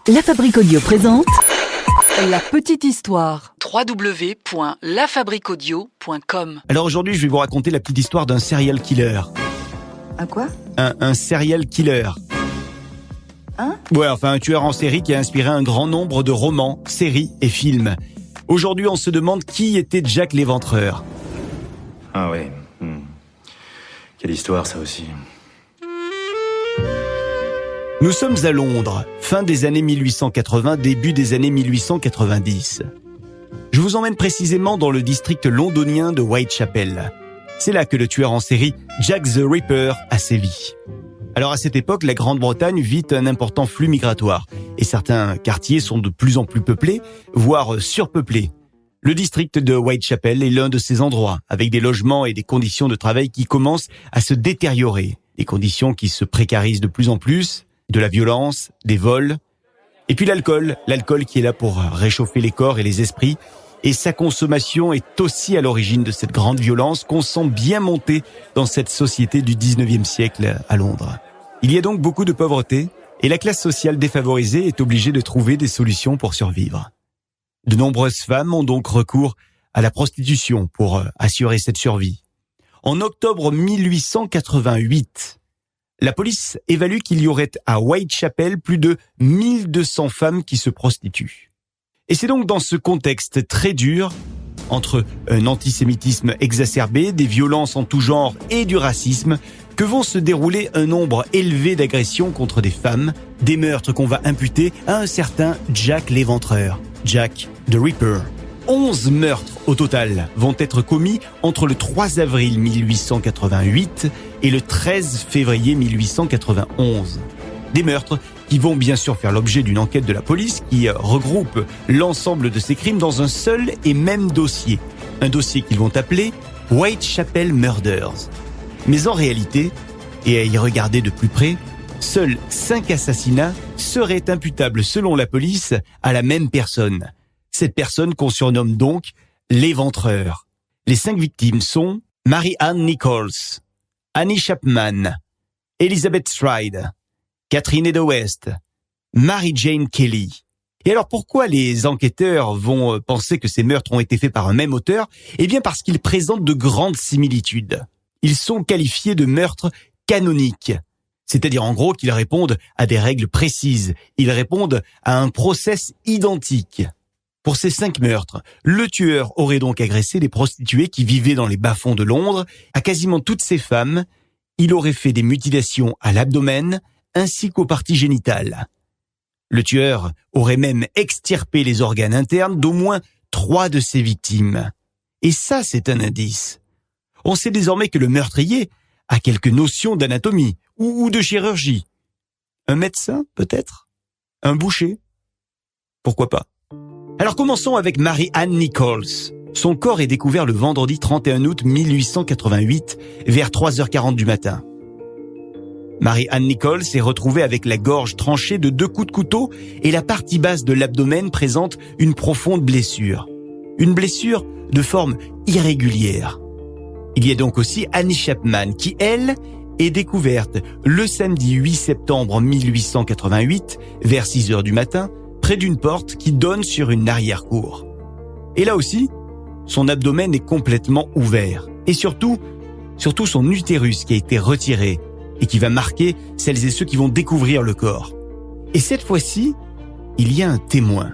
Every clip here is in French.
La Fabrique Audio présente La petite histoire. www.lafabriqueaudio.com. Alors aujourd'hui, je vais vous raconter la petite histoire d'un serial killer. Un quoi? Un serial killer. Ouais, enfin un tueur en série qui a inspiré un grand nombre de romans, séries et films. Aujourd'hui, on se demande qui était Jack l'Éventreur. Ah oui. Quelle histoire, ça aussi. Nous sommes à Londres, fin des années 1880, début des années 1890. Je vous emmène précisément dans le district londonien de Whitechapel. C'est là que le tueur en série Jack the Ripper a sévi. Alors à cette époque, la Grande-Bretagne vit un important flux migratoire et certains quartiers sont de plus en plus peuplés, voire surpeuplés. Le district de Whitechapel est l'un de ces endroits, avec des logements et des conditions de travail qui commencent à se détériorer, des conditions qui se précarisent de plus en plus, de la violence, des vols, et puis l'alcool qui est là pour réchauffer les corps et les esprits, et sa consommation est aussi à l'origine de cette grande violence qu'on sent bien monter dans cette société du 19e siècle à Londres. Il y a donc beaucoup de pauvreté, et la classe sociale défavorisée est obligée de trouver des solutions pour survivre. De nombreuses femmes ont donc recours à la prostitution pour assurer cette survie. En octobre 1888, la police évalue qu'il y aurait à Whitechapel plus de 1200 femmes qui se prostituent. Et c'est donc dans ce contexte très dur, entre un antisémitisme exacerbé, des violences en tout genre et du racisme, que vont se dérouler un nombre élevé d'agressions contre des femmes, des meurtres qu'on va imputer à un certain Jack l'Éventreur, Jack the Ripper. 11 meurtres au total vont être commis entre le 3 avril 1888 et le 13 février 1891. Des meurtres qui vont bien sûr faire l'objet d'une enquête de la police qui regroupe l'ensemble de ces crimes dans un seul et même dossier. Un dossier qu'ils vont appeler Whitechapel Murders. Mais en réalité, et à y regarder de plus près, seuls 5 assassinats seraient imputables selon la police à la même personne. Cette personne qu'on surnomme donc l'Éventreur. Les 5 victimes sont Mary Ann Nichols, Annie Chapman, Elizabeth Stride, Catherine Eda West, Mary Jane Kelly. Et alors pourquoi les enquêteurs vont penser que ces meurtres ont été faits par un même auteur ? Eh bien parce qu'ils présentent de grandes similitudes. Ils sont qualifiés de meurtres canoniques. C'est-à-dire en gros qu'ils répondent à des règles précises. Ils répondent à un process identique. Pour ces 5 meurtres, le tueur aurait donc agressé les prostituées qui vivaient dans les bas-fonds de Londres. À quasiment toutes ces femmes, il aurait fait des mutilations à l'abdomen ainsi qu'aux parties génitales. Le tueur aurait même extirpé les organes internes d'au moins 3 de ses victimes. Et ça, c'est un indice. On sait désormais que le meurtrier a quelques notions d'anatomie ou de chirurgie. Un médecin, peut-être ? Un boucher ? Pourquoi pas ? Alors commençons avec Mary Ann Nichols. Son corps est découvert le vendredi 31 août 1888 vers 3h40 du matin. Mary Ann Nichols est retrouvée avec la gorge tranchée de 2 coups de couteau et la partie basse de l'abdomen présente une profonde blessure. Une blessure de forme irrégulière. Il y a donc aussi Annie Chapman qui, elle, est découverte le samedi 8 septembre 1888 vers 6h du matin près d'une porte qui donne sur une arrière-cour. Et là aussi, son abdomen est complètement ouvert. Et surtout son utérus qui a été retiré et qui va marquer celles et ceux qui vont découvrir le corps. Et cette fois-ci, il y a un témoin.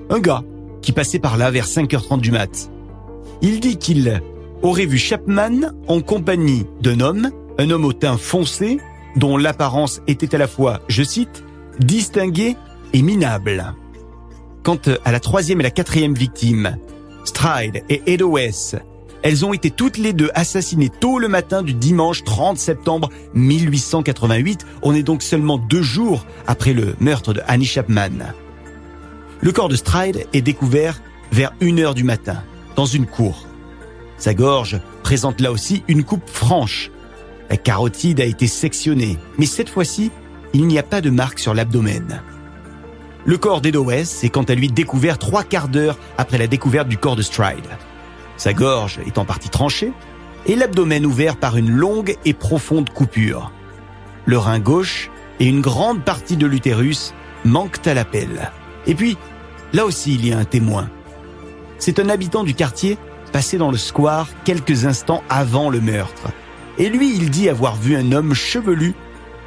Un gars qui passait par là vers 5h30 du mat. Il dit qu'il aurait vu Chapman en compagnie d'un homme, un homme au teint foncé, dont l'apparence était à la fois, je cite, distinguée et minable. Quant à la 3e et la 4e victime, Stride et Eda West, elles ont été toutes les deux assassinées tôt le matin du dimanche 30 septembre 1888. On est donc seulement 2 jours après le meurtre de Annie Chapman. Le corps de Stride est découvert vers 1h du matin, dans une cour. Sa gorge présente là aussi une coupe franche. La carotide a été sectionnée, mais cette fois-ci, il n'y a pas de marque sur l'abdomen. Le corps d'Eda West est quant à lui découvert 3/4 d'heure après la découverte du corps de Stride. Sa gorge est en partie tranchée et l'abdomen ouvert par une longue et profonde coupure. Le rein gauche et une grande partie de l'utérus manquent à l'appel. Et puis, là aussi, il y a un témoin. C'est un habitant du quartier passé dans le square quelques instants avant le meurtre. Et lui, il dit avoir vu un homme chevelu,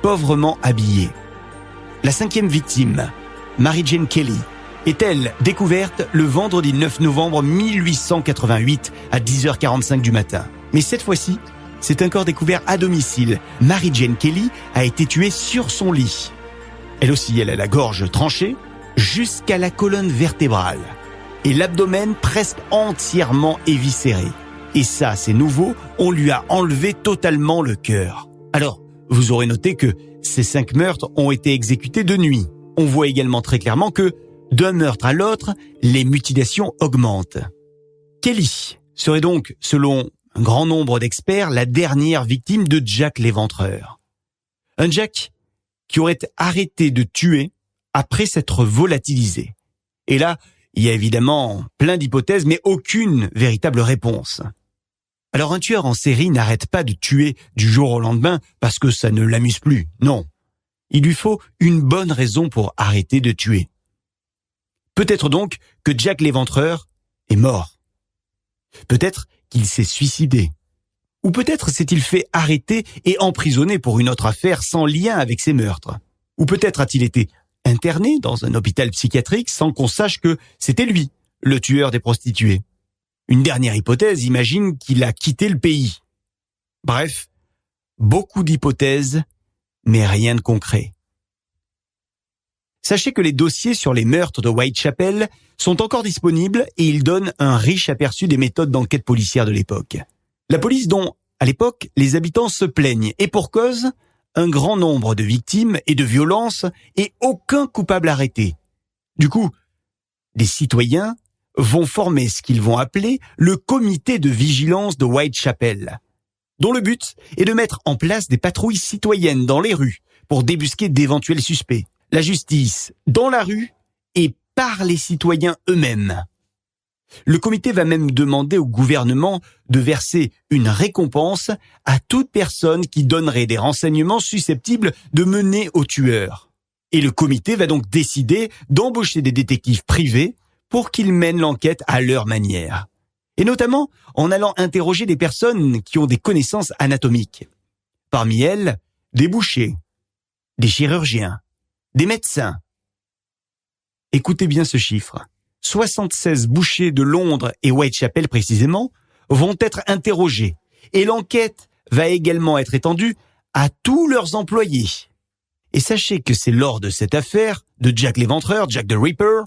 pauvrement habillé. La 5e victime, Mary Jane Kelly, est elle découverte le vendredi 9 novembre 1888 à 10h45 du matin. Mais cette fois-ci, c'est un corps découvert à domicile. Mary Jane Kelly a été tuée sur son lit. Elle aussi, elle a la gorge tranchée jusqu'à la colonne vertébrale et l'abdomen presque entièrement éviscéré. Et ça, c'est nouveau, on lui a enlevé totalement le cœur. Alors, vous aurez noté que ces 5 meurtres ont été exécutés de nuit. On voit également très clairement que, d'un meurtre à l'autre, les mutilations augmentent. Kelly serait donc, selon un grand nombre d'experts, la dernière victime de Jack l'Éventreur. Un Jack qui aurait arrêté de tuer après s'être volatilisé. Et là, il y a évidemment plein d'hypothèses, mais aucune véritable réponse. Alors un tueur en série n'arrête pas de tuer du jour au lendemain parce que ça ne l'amuse plus, non. Il lui faut une bonne raison pour arrêter de tuer. Peut-être donc que Jack l'Éventreur est mort. Peut-être qu'il s'est suicidé. Ou peut-être s'est-il fait arrêter et emprisonner pour une autre affaire sans lien avec ses meurtres. Ou peut-être a-t-il été interné dans un hôpital psychiatrique sans qu'on sache que c'était lui, le tueur des prostituées. Une dernière hypothèse imagine qu'il a quitté le pays. Bref, beaucoup d'hypothèses, mais rien de concret. Sachez que les dossiers sur les meurtres de Whitechapel sont encore disponibles et ils donnent un riche aperçu des méthodes d'enquête policière de l'époque. La police dont, à l'époque, les habitants se plaignent, et pour cause, un grand nombre de victimes et de violences et aucun coupable arrêté. Du coup, les citoyens vont former ce qu'ils vont appeler le comité de vigilance de Whitechapel, dont le but est de mettre en place des patrouilles citoyennes dans les rues pour débusquer d'éventuels suspects. La justice dans la rue et par les citoyens eux-mêmes. Le comité va même demander au gouvernement de verser une récompense à toute personne qui donnerait des renseignements susceptibles de mener au tueur. Et le comité va donc décider d'embaucher des détectives privés pour qu'ils mènent l'enquête à leur manière. Et notamment en allant interroger des personnes qui ont des connaissances anatomiques. Parmi elles, des bouchers, des chirurgiens, des médecins. Écoutez bien ce chiffre. 76 bouchers de Londres et Whitechapel précisément vont être interrogés et l'enquête va également être étendue à tous leurs employés. Et sachez que c'est lors de cette affaire de Jack l'Éventreur, Jack the Ripper,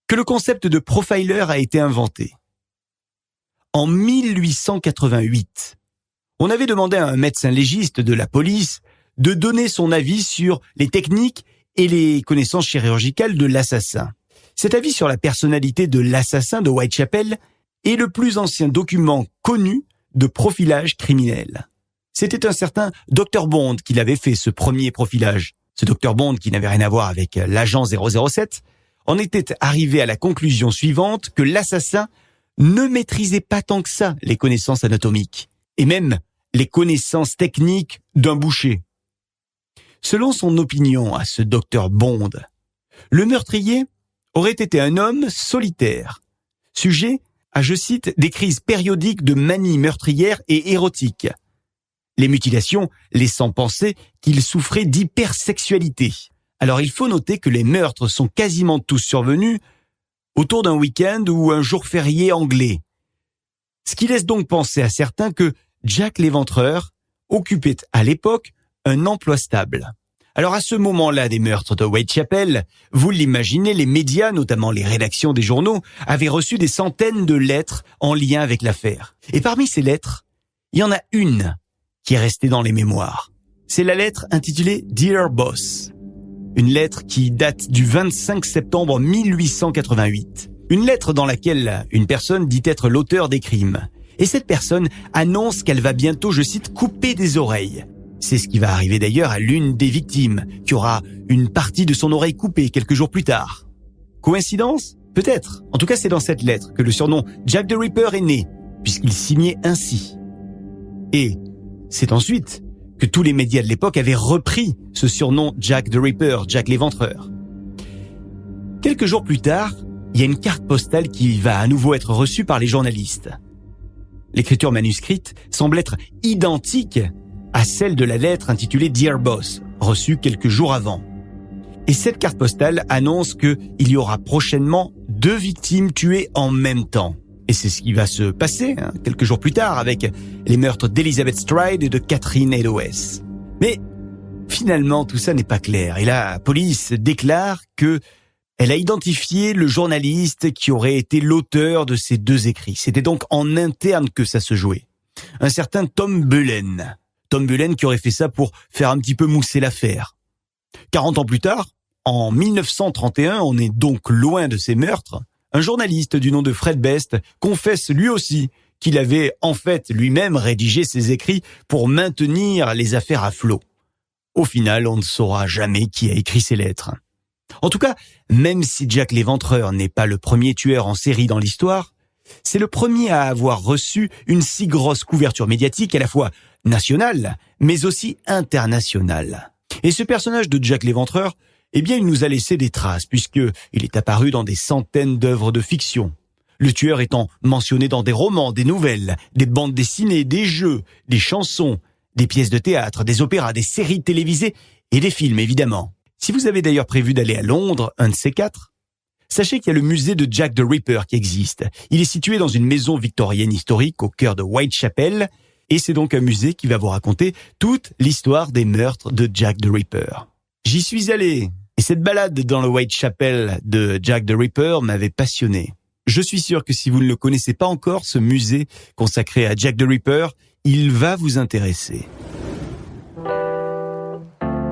que le concept de profiler a été inventé. En 1888, on avait demandé à un médecin légiste de la police de donner son avis sur les techniques et les connaissances chirurgicales de l'assassin. Cet avis sur la personnalité de l'assassin de Whitechapel est le plus ancien document connu de profilage criminel. C'était un certain Dr Bond qui l'avait fait, ce premier profilage. Ce Dr Bond, qui n'avait rien à voir avec l'agent 007, en était arrivé à la conclusion suivante que l'assassin ne maîtrisait pas tant que ça les connaissances anatomiques, et même les connaissances techniques d'un boucher. Selon son opinion à ce Dr Bond, le meurtrier aurait été un homme solitaire, sujet à, je cite, des crises périodiques de manie meurtrière et érotique. Les mutilations laissant penser qu'il souffrait d'hypersexualité. Alors il faut noter que les meurtres sont quasiment tous survenus autour d'un week-end ou un jour férié anglais. Ce qui laisse donc penser à certains que Jack l'Éventreur occupait à l'époque un emploi stable. Alors à ce moment-là des meurtres de Whitechapel, vous l'imaginez, les médias, notamment les rédactions des journaux, avaient reçu des centaines de lettres en lien avec l'affaire. Et parmi ces lettres, il y en a une qui est restée dans les mémoires. C'est la lettre intitulée « Dear Boss ». Une lettre qui date du 25 septembre 1888. Une lettre dans laquelle une personne dit être l'auteur des crimes. Et cette personne annonce qu'elle va bientôt, je cite, « couper des oreilles ». C'est ce qui va arriver d'ailleurs à l'une des victimes, qui aura une partie de son oreille coupée quelques jours plus tard. Coïncidence ? Peut-être. En tout cas, c'est dans cette lettre que le surnom Jack the Ripper est né, puisqu'il signait ainsi. Et c'est ensuite que tous les médias de l'époque avaient repris ce surnom Jack the Ripper, Jack l'Éventreur. Quelques jours plus tard, il y a une carte postale qui va à nouveau être reçue par les journalistes. L'écriture manuscrite semble être identique à celle de la lettre intitulée Dear Boss, reçue quelques jours avant. Et cette carte postale annonce qu'il y aura prochainement 2 victimes tuées en même temps. Et c'est ce qui va se passer quelques jours plus tard avec les meurtres d'Elizabeth Stride et de Catherine Eddowes. Mais finalement, tout ça n'est pas clair. Et la police déclare que elle a identifié le journaliste qui aurait été l'auteur de ces 2 écrits. C'était donc en interne que ça se jouait. Un certain Tom Bullen. Tom Bullen qui aurait fait ça pour faire un petit peu mousser l'affaire. 40 ans plus tard, en 1931, on est donc loin de ces meurtres, un journaliste du nom de Fred Best confesse lui aussi qu'il avait en fait lui-même rédigé ces écrits pour maintenir les affaires à flot. Au final, on ne saura jamais qui a écrit ces lettres. En tout cas, même si Jack l'Éventreur n'est pas le premier tueur en série dans l'histoire, c'est le premier à avoir reçu une si grosse couverture médiatique à la fois nationale, mais aussi internationale. Et ce personnage de Jack l'Éventreur, eh bien, il nous a laissé des traces, puisqu'il est apparu dans des centaines d'œuvres de fiction. Le tueur étant mentionné dans des romans, des nouvelles, des bandes dessinées, des jeux, des chansons, des pièces de théâtre, des opéras, des séries télévisées et des films, évidemment. Si vous avez d'ailleurs prévu d'aller à Londres, un de ces 4, sachez qu'il y a le musée de Jack the Ripper qui existe. Il est situé dans une maison victorienne historique au cœur de Whitechapel, et c'est donc un musée qui va vous raconter toute l'histoire des meurtres de Jack the Ripper. J'y suis allé, et cette balade dans le Whitechapel de Jack the Ripper m'avait passionné. Je suis sûr que si vous ne le connaissez pas encore, ce musée consacré à Jack the Ripper, il va vous intéresser.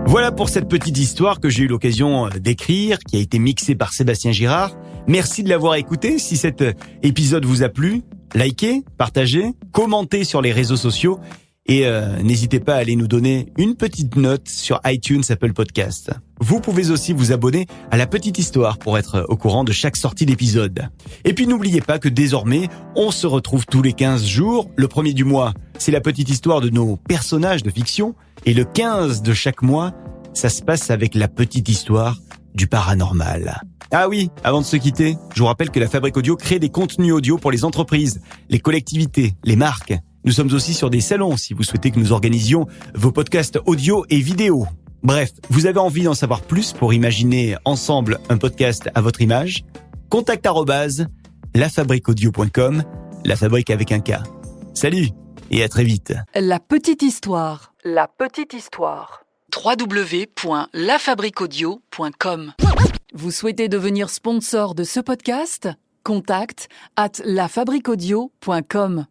Voilà pour cette petite histoire que j'ai eu l'occasion d'écrire, qui a été mixée par Sébastien Girard. Merci de l'avoir écouté. Si cet épisode vous a plu, likez, partagez, commentez sur les réseaux sociaux et n'hésitez pas à aller nous donner une petite note sur iTunes, Apple Podcast. Vous pouvez aussi vous abonner à La Petite Histoire pour être au courant de chaque sortie d'épisode. Et puis n'oubliez pas que désormais, on se retrouve tous les 15 jours. Le premier du mois, c'est la petite histoire de nos personnages de fiction. Et le 15 de chaque mois, ça se passe avec la petite histoire du paranormal. Ah oui, avant de se quitter, je vous rappelle que la Fabrique Audio crée des contenus audio pour les entreprises, les collectivités, les marques. Nous sommes aussi sur des salons si vous souhaitez que nous organisions vos podcasts audio et vidéo. Bref, vous avez envie d'en savoir plus pour imaginer ensemble un podcast à votre image? contact@lafabriqueaudio.com, la fabrique avec un K. Salut et à très vite. La petite histoire. La petite histoire. www.lafabriqueaudio.com. Vous souhaitez devenir sponsor de ce podcast? Contact@lafabriqueaudio.com.